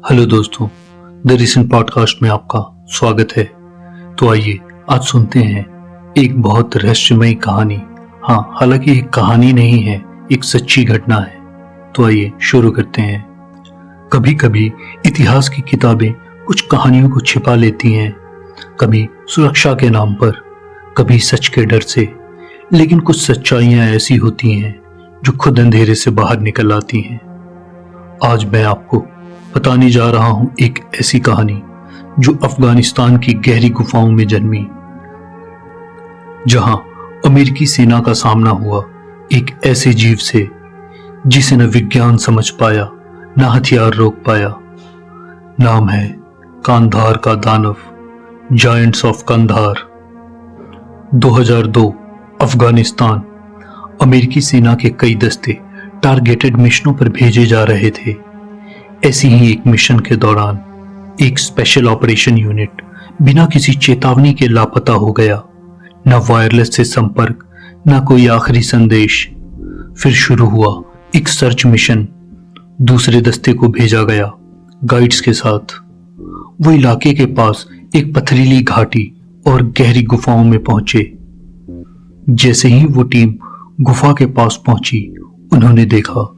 Hello दोस्तों, the recent podcast में आपका स्वागत है। तो आइए आज सुनते हैं एक बहुत रहस्यमयी कहानी। हाँ, हालांकि एक कहानी नहीं है, एक सच्ची घटना है। तो आइए शुरू करते हैं। कभी कभी इतिहास की किताबें कुछ कहानियों को छिपा लेती हैं, कभी सुरक्षा के नाम पर, कभी सच के डर से। लेकिन कुछ सच्चाइयां ऐसी होती हैं जो खुद अंधेरे से बाहर निकल आती हैं। आज मैं आपको बताने जा रहा हूं एक ऐसी कहानी जो अफगानिस्तान की गहरी गुफाओं में जन्मी, जहां अमेरिकी सेना का सामना हुआ एक ऐसे जीव से जिसे न विज्ञान समझ पाया, न हथियार रोक पाया। नाम है कांधार का दानव, जायंट्स ऑफ कंधार। 2002 अफगानिस्तान। अमेरिकी सेना के कई दस्ते टारगेटेड मिशनों पर भेजे जा रहे थे। ऐसी ही एक मिशन के दौरान एक स्पेशल ऑपरेशन यूनिट बिना किसी चेतावनी के लापता हो गया। न वायरलेस से संपर्क, न कोई आखिरी संदेश। फिर शुरू हुआ एक सर्च मिशन। दूसरे दस्ते को भेजा गया गाइड्स के साथ। वो इलाके के पास एक पथरीली घाटी और गहरी गुफाओं में पहुंचे। जैसे ही वो टीम गुफा के पास पहुंची, उन्होंने देखा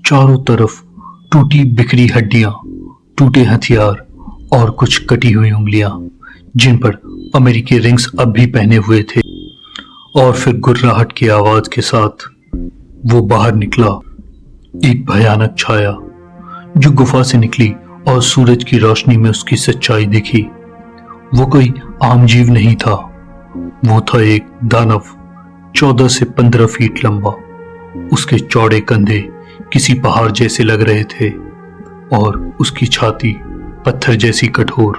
चारों तरफ टूटी बिखरी हड्डियां, टूटे हथियार और कुछ कटी हुई उंगलियां, जिन पर अमेरिकी रिंग्स अब भी पहने हुए थे। और फिर गुर्राहट की आवाज के साथ वो बाहर निकला। एक भयानक छाया जो गुफा से निकली और सूरज की रोशनी में उसकी सच्चाई दिखी। वो कोई आम जीव नहीं था, वो था एक दानव, 14 से 15 फीट लंबा। उसके चौड़े कंधे किसी पहाड़ जैसे लग रहे थे और उसकी छाती पत्थर जैसी कठोर।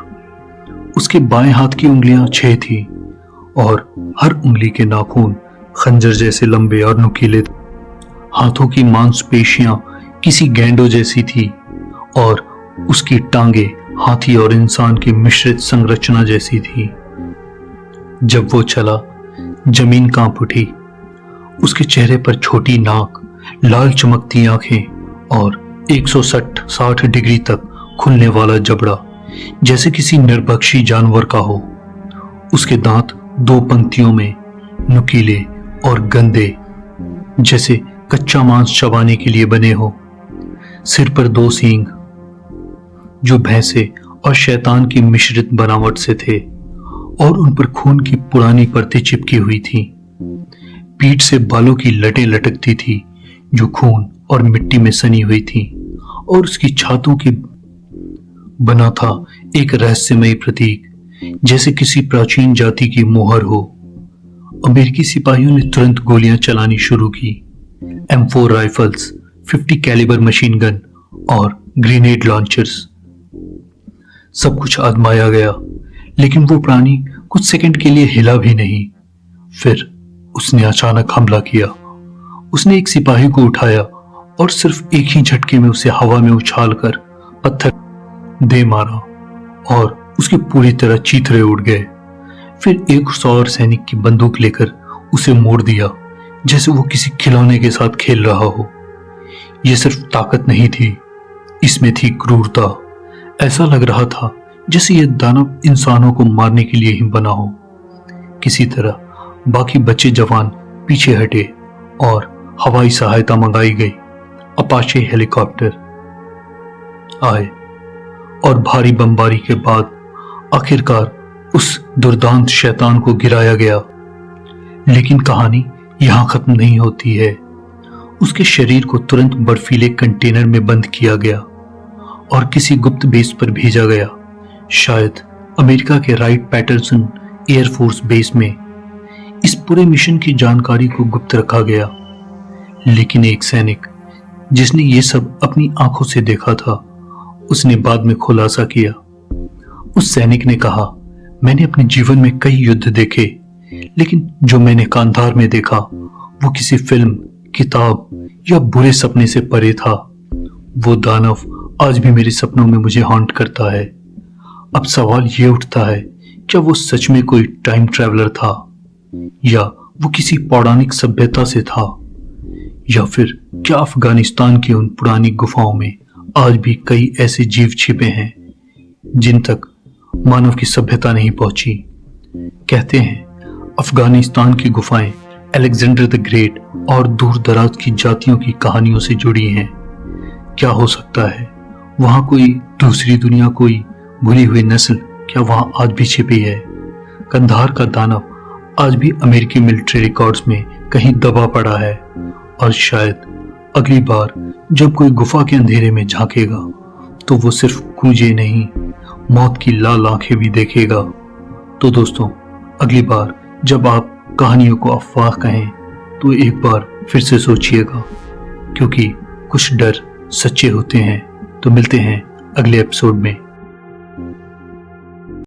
उसके बाएं हाथ की उंगलियां 6 थी और हर उंगली के नाखून खंजर जैसे लंबे और नुकीले। हाथों की मांसपेशियां किसी गेंडों जैसी थी और उसकी टांगे हाथी और इंसान की मिश्रित संरचना जैसी थी। जब वो चला, जमीन कांप उठी। उसके चेहरे पर छोटी नाक, लाल चमकती आंखें और 160 डिग्री तक खुलने वाला जबड़ा, जैसे किसी निर्भक्षी जानवर का हो। उसके दांत 2 पंक्तियों में, नुकीले और गंदे, जैसे कच्चा मांस चबाने के लिए बने हो। सिर पर 2 सींग जो भैंसे और शैतान की मिश्रित बनावट से थे और उन पर खून की पुरानी परतें चिपकी हुई थी। पीठ से बालों की लटें लटकती थी जो खून और मिट्टी में सनी हुई थी, और उसकी छातों की बना था एक रहस्यमयी प्रतीक, जैसे किसी प्राचीन जाति की मोहर हो। अमेरिकी सिपाहियों ने तुरंत गोलियां चलानी शुरू की। M4 rifles, 50 calibre machine gun और ग्रेनेड लॉन्चर्स। सब कुछ आजमाया गया, लेकिन वो प्राणी कुछ सेकंड के लिए हिला भी नहीं। फिर उसने अचानक हमला किया। उसने एक सिपाही को उठाया और सिर्फ एक ही झटके में उसे हवा में उछालकर पत्थर दे मारा और उसके पूरी तरह चीथड़े उड़ गए। फिर एक और सैनिक की बंदूक लेकर उसे मोड़ दिया, जैसे वो किसी खिलौने के साथ खेल रहा हो। यह सिर्फ ताकत नहीं थी, इसमें थी क्रूरता। ऐसा लग रहा था जैसे यह दानव इंसानों को मारने के लिए ही बना हो। किसी तरह बाकी बचे जवान पीछे हटे और हवाई सहायता मंगाई गई। अपाचे हेलीकॉप्टर आए और भारी बमबारी के बाद आखिरकार उस दुर्दांत शैतान को गिराया गया। लेकिन कहानी यहां खत्म नहीं होती है। उसके शरीर को तुरंत बर्फीले कंटेनर में बंद किया गया और किसी गुप्त बेस पर भेजा गया, शायद अमेरिका के राइट पैटरसन एयरफोर्स बेस में। इस पूरे मिशन की जानकारी को गुप्त रखा गया, लेकिन एक सैनिक जिसने ये सब अपनी आंखों से देखा था, उसने बाद में खुलासा किया। उस सैनिक ने कहा, मैंने अपने जीवन में कई युद्ध देखे, लेकिन जो मैंने कांधार में देखा वो किसी फिल्म, किताब या बुरे सपने से परे था। वो दानव आज भी मेरे सपनों में मुझे हॉन्ट करता है। अब सवाल ये उठता है, क्या वो सच में कोई टाइम ट्रैवलर था, या वो किसी पौराणिक सभ्यता से था, या फिर क्या अफगानिस्तान की उन पुरानी गुफाओं में आज भी कई ऐसे जीव छिपे हैं जिन तक मानव की सभ्यता नहीं पहुंची। कहते हैं अफगानिस्तान की गुफाएं अलेक्जेंडर द ग्रेट और दूर दराज की जातियों की कहानियों से जुड़ी हैं। क्या हो सकता है वहां कोई दूसरी दुनिया, कोई भूली हुई नस्ल क्या वहां आज भी छिपी है? कंधार का दानव आज भी अमेरिकी मिलिट्री रिकॉर्ड्स में कहीं दबा पड़ा है और शायद अगली बार जब कोई गुफा के अंधेरे में झांकेगा तो वो सिर्फ कूजे नहीं, मौत की लाल आंखें भी देखेगा। तो दोस्तों, अगली बार जब आप कहानियों को अफवाह कहें तो एक बार फिर से सोचिएगा, क्योंकि कुछ डर सच्चे होते हैं। तो मिलते हैं अगले एपिसोड में।